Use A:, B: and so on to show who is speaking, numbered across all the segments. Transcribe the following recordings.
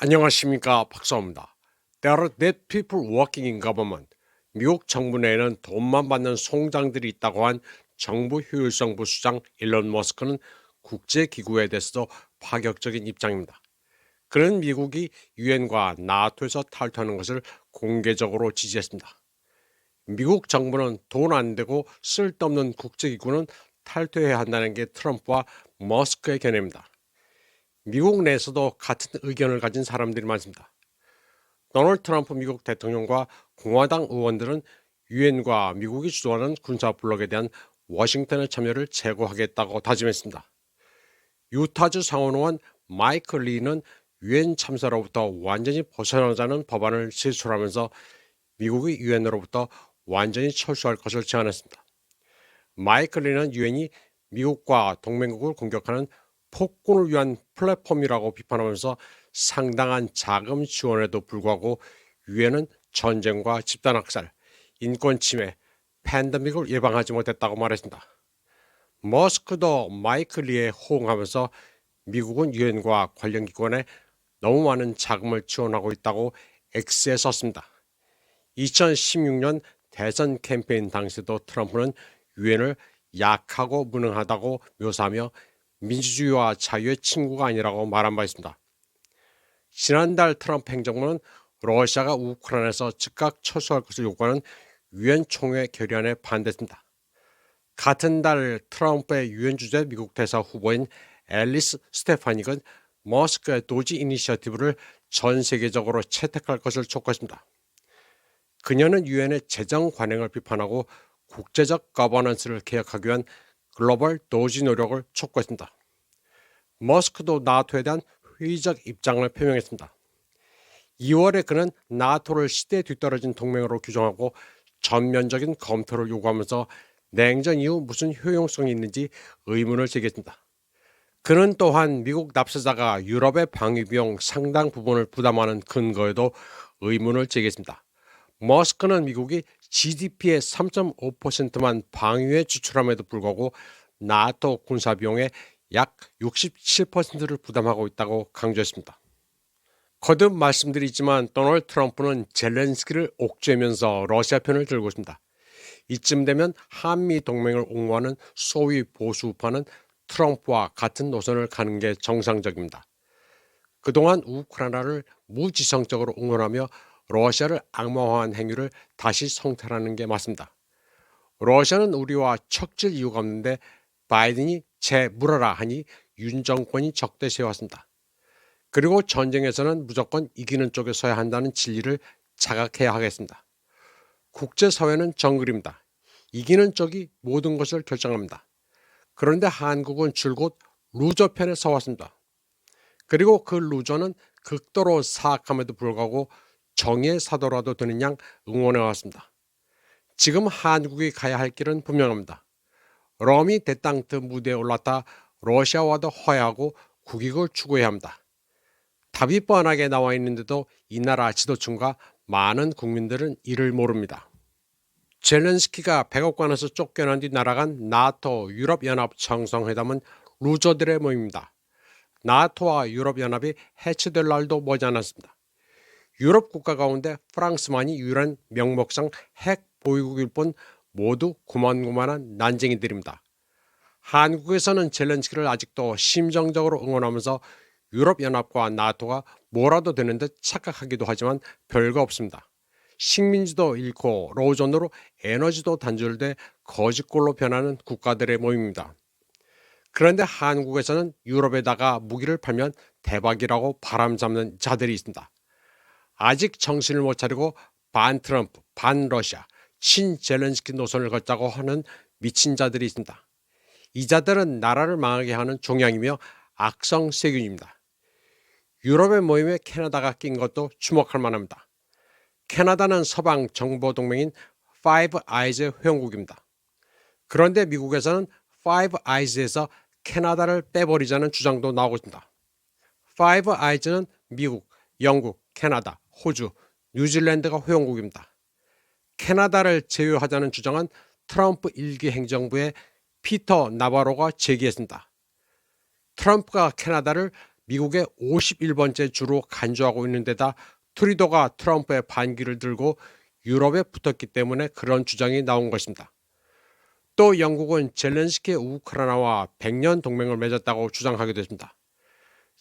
A: 안녕하십니까, 박사입니다. There are dead people working in government. 미국 정부 내에는 돈만 받는 송장들이 있다고 한 정부 효율성부 수장 일론 머스크는 국제기구에 대해서도 파격적인 입장입니다. 그는 미국이 유엔과 나토에서 탈퇴하는 것을 공개적으로 지지했습니다. 미국 정부는 돈 안 되고 쓸데없는 국제기구는 탈퇴해야 한다는 게 트럼프와 머스크의 견해입니다. 미국 내에서도 같은 의견을 가진 사람들이 많습니다. 도널드 트럼프 미국 대통령과 공화당 의원들은 유엔과 미국이 주도하는 군사 블록에 대한 워싱턴의 참여를 제고하겠다고 다짐했습니다. 유타주 상원의원 마이클 리는 유엔 참사로부터 완전히 벗어나자는 법안을 제출하면서 미국이 유엔으로부터 완전히 철수할 것을 제안했습니다. 마이클 리는 유엔이 미국과 동맹국을 공격하는 폭군을 위한 플랫폼이라고 비판하면서 상당한 자금 지원에도 불구하고 유엔은 전쟁과 집단학살, 인권침해, 팬데믹을 예방하지 못했다고 말했습니다. 머스크도 마이클 리에 호응하면서 미국은 유엔과 관련 기관에 너무 많은 자금을 지원하고 있다고 X에 썼습니다. 2016년 대선 캠페인 당시도 트럼프는 유엔을 약하고 무능하다고 묘사하며 민주주의와 자유의 친구가 아니라고 말한 바 있습니다. 지난달 트럼프 행정부는 러시아가 우크라이나에서 즉각 철수할 것을 요구하는 유엔 총회 결의안에 반대했습니다. 같은 달 트럼프의 유엔 주재 미국 대사 후보인 앨리스 스테파닉은 머스크의 도지 이니셔티브를 전 세계적으로 채택할 것을 촉구했습니다. 그녀는 유엔의 재정 관행을 비판하고 국제적 거버넌스를 개혁하기 위한 글로벌 도지 노력을 촉구했습니다. 머스크도 나토에 대한 회의적 입장을 표명했습니다. 2월에 그는 나토를 시대에 뒤떨어진 동맹으로 규정하고 전면적인 검토를 요구하면서 냉전 이후 무슨 효용성이 있는지 의문을 제기했습니다. 그는 또한 미국 납세자가 유럽의 방위비용 상당 부분을 부담하는 근거에도 의문을 제기했습니다. 머스크는 미국이 GDP의 3.5%만 방위에 지출함에도 불구하고 나토 군사비용의 약 67%를 부담하고 있다고 강조했습니다. 거듭 말씀드리지만 도널드 트럼프는 젤렌스키를 옥죄면서 러시아 편을 들고 있습니다. 이쯤 되면 한미 동맹을 옹호하는 소위 보수 우파는 트럼프와 같은 노선을 가는 게 정상적입니다. 그동안 우크라이나를 무지성적으로 응원하며 러시아를 악마화한 행위를 다시 성찰하는 게 맞습니다. 러시아는 우리와 척질 이유가 없는데 바이든이 제 물어라 하니 윤 정권이 적대시해왔습니다. 그리고 전쟁에서는 무조건 이기는 쪽에 서야 한다는 진리를 자각해야 하겠습니다. 국제사회는 정글입니다. 이기는 쪽이 모든 것을 결정합니다. 그런데 한국은 줄곧 루저 편에 서왔습니다. 그리고 그 루저는 극도로 사악함에도 불구하고 정의의 사도라도 되는 양 응원해왔습니다. 지금 한국이 가야 할 길은 분명합니다. 럼이 데탕트 무대에 올라타 러시아와도 화해하고 국익을 추구해야 합니다. 답이 뻔하게 나와 있는데도 이 나라 지도층과 많은 국민들은 이를 모릅니다. 젤렌스키가 백악관에서 쫓겨난 뒤 날아간 나토 유럽연합 정상회담은 루저들의 모임입니다. 나토와 유럽연합이 해체될 날도 머지않았습니다. 유럽 국가 가운데 프랑스만이 유일한 명목상 핵 보유국일 뿐 모두 고만고만한 난쟁이들입니다. 한국에서는 젤렌스키를 아직도 심정적으로 응원하면서 유럽연합과 나토가 뭐라도 되는 듯 착각하기도 하지만 별거 없습니다. 식민지도 잃고 로존으로 에너지도 단절돼 거짓골로 변하는 국가들의 모임입니다. 그런데 한국에서는 유럽에다가 무기를 팔면 대박이라고 바람 잡는 자들이 있습니다. 아직 정신을 못 차리고 반 트럼프, 반 러시아, 친 젤렌스키 노선을 걷자고 하는 미친 자들이 있습니다. 이 자들은 나라를 망하게 하는 종양이며 악성 세균입니다. 유럽의 모임에 캐나다가 낀 것도 주목할 만합니다. 캐나다는 서방 정보동맹인 파이브 아이즈 회원국입니다. 그런데 미국에서는 파이브 아이즈에서 캐나다를 빼버리자는 주장도 나오고 있습니다. 파이브 아이즈는 미국, 영국, 캐나다, 호주, 뉴질랜드가 회원국입니다. 캐나다를 제외하자는 주장은 트럼프 1기 행정부의 피터 나바로가 제기했습니다. 트럼프가 캐나다를 미국의 51번째 주로 간주하고 있는 데다 트루도가 트럼프의 반기를 들고 유럽에 붙었기 때문에 그런 주장이 나온 것입니다. 또 영국은 젤렌스키 우크라이나와 100년 동맹을 맺었다고 주장하기도 했습니다.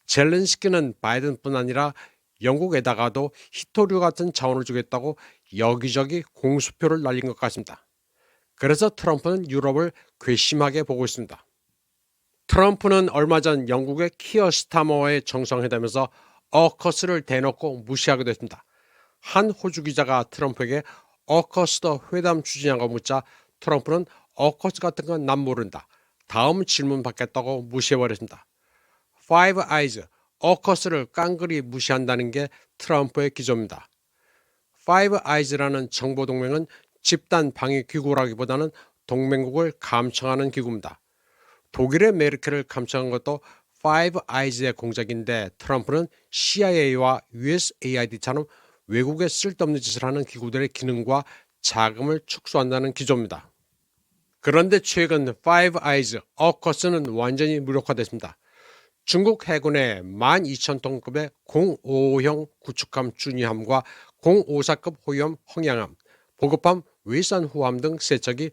A: 젤렌스키는 바이든뿐 아니라 영국에다가도 히토류 같은 자원을 주겠다고 여기저기 공수표를 날린 것 같습니다. 그래서 트럼프는 유럽을 괘씸하게 보고 있습니다. 트럼프는 얼마 전 영국의 키어 스타머와의 정상회담에서 어커스를 대놓고 무시하기도 했습니다. 한 호주 기자가 트럼프에게 어커스도 회담 추진하고 묻자 트럼프는 어커스 같은 건 난 모른다. 다음 질문 받겠다고 무시해버렸습니다. Five Eyes, 어커스를 깡그리 무시한다는 게 트럼프의 기조입니다. Five Eyes라는 정보동맹은 집단 방위 기구라기보다는 동맹국을 감청하는 기구입니다. 독일의 메르켈을 감청한 것도 Five Eyes의 공작인데 트럼프는 CIA와 USAID처럼 외국에 쓸데없는 짓을 하는 기구들의 기능과 자금을 축소한다는 기조입니다. 그런데 최근 Five Eyes, 어커스는 완전히 무력화됐습니다. 중국 해군의 12,000톤급의 055형 구축함 준위함과 054급 호위함 헝양함, 보급함 웨이산 후함 등 세 척이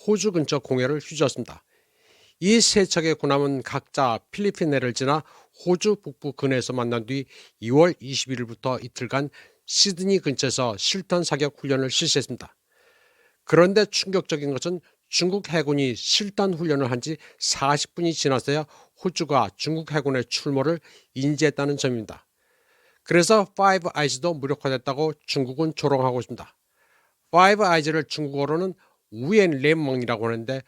A: 호주 근처 공해를 휘저었습니다. 이 세 척의 군함은 각자 필리핀 해를 지나 호주 북부 근해에서 만난 뒤 2월 21일부터 이틀간 시드니 근처에서 실전 사격 훈련을 실시했습니다. 그런데 충격적인 것은 중국 해군이 실전 훈련을 한 지 40분이 지나서야 호주가 중국 해군의 출몰을 인지했다는 점입니다. 그래서 파이브 아이즈도 무력화됐다고 중국은 조롱하고 있습니다. 파이브 아이즈를 중국어로는 우엔 联盟이라고 하는데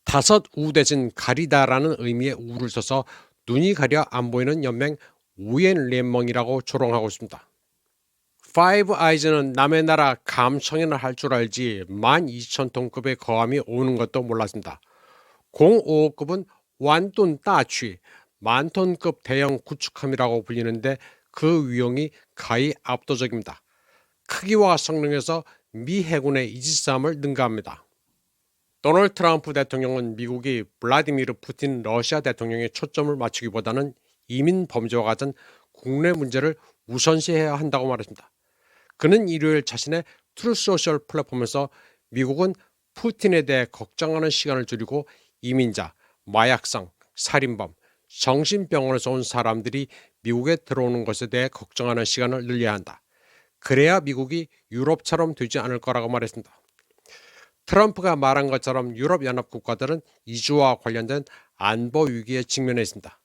A: 다섯 우 대신 가리다라는 의미의 우를 써서 눈이 가려 안 보이는 연맹 우엔 联盟이라고 조롱하고 있습니다. 파이브 아이즈는 남의 나라 감청이나 할 줄 알지 12,000톤급의 거함이 오는 것도 몰랐습니다. 055급은 완돈 따취, 만톤급 대형 구축함이라고 불리는데 그 위용이 가히 압도적입니다. 크기와 성능에서 미 해군의 이지스함을 능가합니다. 도널드 트럼프 대통령은 미국이 블라디미르 푸틴 러시아 대통령에 초점을 맞추기보다는 이민 범죄와 같은 국내 문제를 우선시해야 한다고 말했습니다. 그는 일요일 자신의 트루소셜 플랫폼에서 미국은 푸틴에 대해 걱정하는 시간을 줄이고 이민자, 마약상, 살인범, 정신병원에서 온 사람들이 미국에 들어오는 것에 대해 걱정하는 시간을 늘려야 한다. 그래야 미국이 유럽처럼 되지 않을 거라고 말했습니다. 트럼프가 말한 것처럼 유럽연합 국가들은 이주와 관련된 안보 위기에 직면해 있습니다.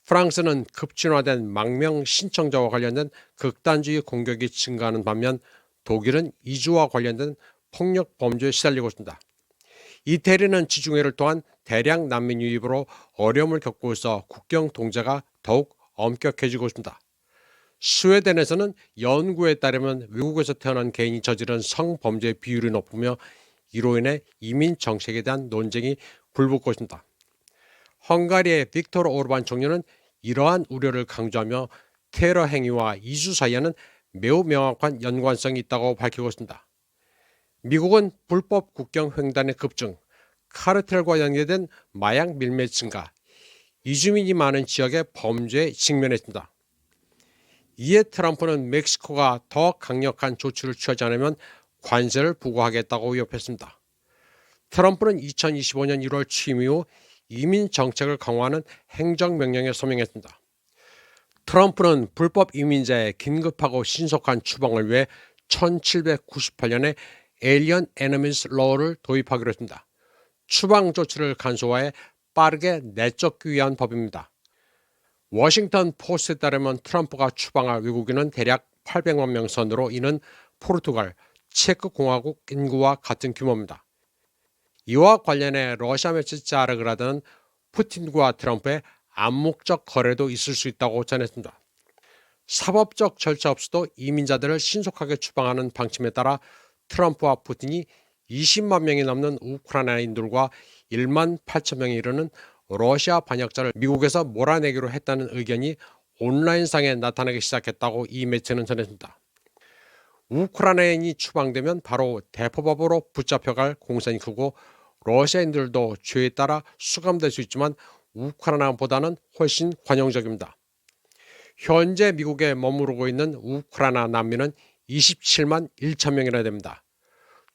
A: 프랑스는 급진화된 망명 신청자와 관련된 극단주의 공격이 증가하는 반면 독일은 이주와 관련된 폭력 범죄에 시달리고 있습니다. 이태리는 지중해를 통한 대량 난민 유입으로 어려움을 겪고 있어 국경 통제가 더욱 엄격해지고 있습니다. 스웨덴에서는 연구에 따르면 외국에서 태어난 개인이 저지른 성범죄 비율이 높으며 이로 인해 이민 정책에 대한 논쟁이 불붙고 있습니다. 헝가리의 빅토르 오르반 총리는 이러한 우려를 강조하며 테러 행위와 이주 사이에는 매우 명확한 연관성이 있다고 밝히고 있습니다. 미국은 불법 국경 횡단의 급증, 카르텔과 연계된 마약 밀매 증가, 이주민이 많은 지역의 범죄에 직면했습니다. 이에 트럼프는 멕시코가 더 강력한 조치를 취하지 않으면 관세를 부과하겠다고 위협했습니다. 트럼프는 2025년 1월 취임 이후 이민 정책을 강화하는 행정명령에 서명했습니다. 트럼프는 불법 이민자의 긴급하고 신속한 추방을 위해 1798년에 Alien Enemies Law를 도입하기로 했습니다. 추방 조치를 간소화해 빠르게 내쫓기 위한 법입니다. 워싱턴 포스트에 따르면 트럼프가 추방할 외국인은 대략 800만 명 선으로 이는 포르투갈, 체크 공화국 인구와 같은 규모입니다. 이와 관련해 러시아 매체 자르그라드는 푸틴과 트럼프의 암묵적 거래도 있을 수 있다고 전했습니다. 사법적 절차 없이도 이민자들을 신속하게 추방하는 방침에 따라 트럼프와 푸틴이 20만 명이 넘는 우크라이나인들과 1만 8천 명에 이르는 러시아 반역자를 미국에서 몰아내기로 했다는 의견이 온라인상에 나타나기 시작했다고 이 매체는 전했습니다. 우크라이나인이 추방되면 바로 대포법으로 붙잡혀갈 공산이 크고 러시아인들도 죄에 따라 수감될 수 있지만 우크라이나보다는 훨씬 관용적입니다. 현재 미국에 머무르고 있는 우크라이나 난민은 27만 1천 명이나 됩니다.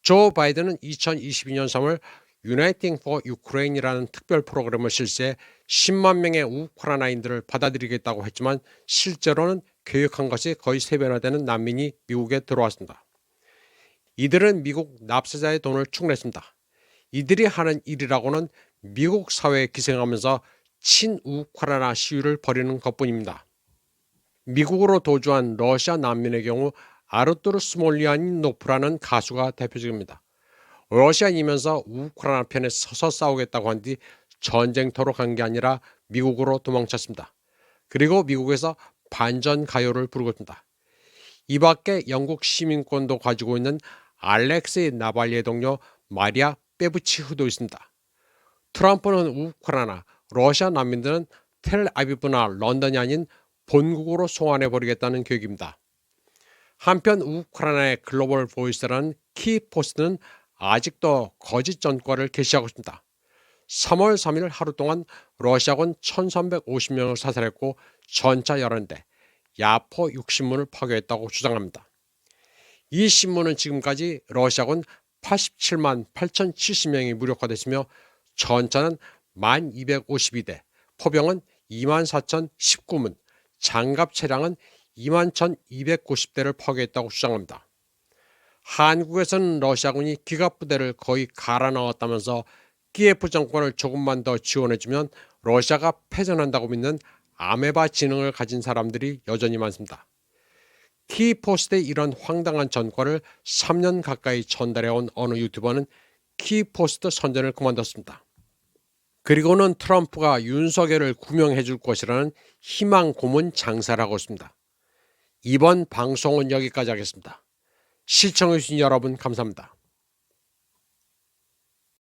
A: 조 바이든은 2022년 3월 Uniting for Ukraine이라는 특별 프로그램을 실시해 10만 명의 우크라이나인들을 받아들이겠다고 했지만 실제로는 계획한 것이 거의 3배나 되는 난민이 미국에 들어왔습니다. 이들은 미국 납세자의 돈을 축냈습니다. 이들이 하는 일이라고는 미국 사회에 기생하면서 친우크라이나 시위를 벌이는 것뿐입니다. 미국으로 도주한 러시아 난민의 경우 아르투르 스몰리아니노프라는 가수가 대표적입니다. 러시아이면서 우크라이나 편에 서서 싸우겠다고 한 뒤 전쟁터로 간 게 아니라 미국으로 도망쳤습니다. 그리고 미국에서 반전 가요를 부르고 있습니다. 이 밖에 영국 시민권도 가지고 있는 알렉세이 나발리의 동료 마리아 빼부치흐도 있습니다. 트럼프는 우크라이나, 러시아 난민들은 텔아비브나 런던이 아닌 본국으로 송환해버리겠다는 계획입니다. 한편 우크라이나의 글로벌 보이스라는 키포스트는 아직도 거짓 전과를 게시하고 있습니다. 3월 3일 하루 동안 러시아군 1350명을 사살했고 전차 11대, 야포 60문을 파괴했다고 주장합니다. 이 신문은 지금까지 러시아군 87만 8070명이 무력화됐으며 전차는 1252대, 포병은 24019문, 장갑 차량은 21,290대를 파괴했다고 주장합니다. 한국에서는 러시아군이 기갑부대를 거의 갈아 넣었다면서 키예프 정권을 조금만 더 지원해주면 러시아가 패전한다고 믿는 아메바 지능을 가진 사람들이 여전히 많습니다. 키포스트의 이런 황당한 전과를 3년 가까이 전달해온 어느 유튜버는 키포스트 선전을 그만뒀습니다. 그리고는 트럼프가 윤석열을 구명해 줄 것이라는 희망 고문 장사를 하고 있습니다. 이번 방송은 여기까지 하겠습니다. 시청해주신 여러분 감사합니다.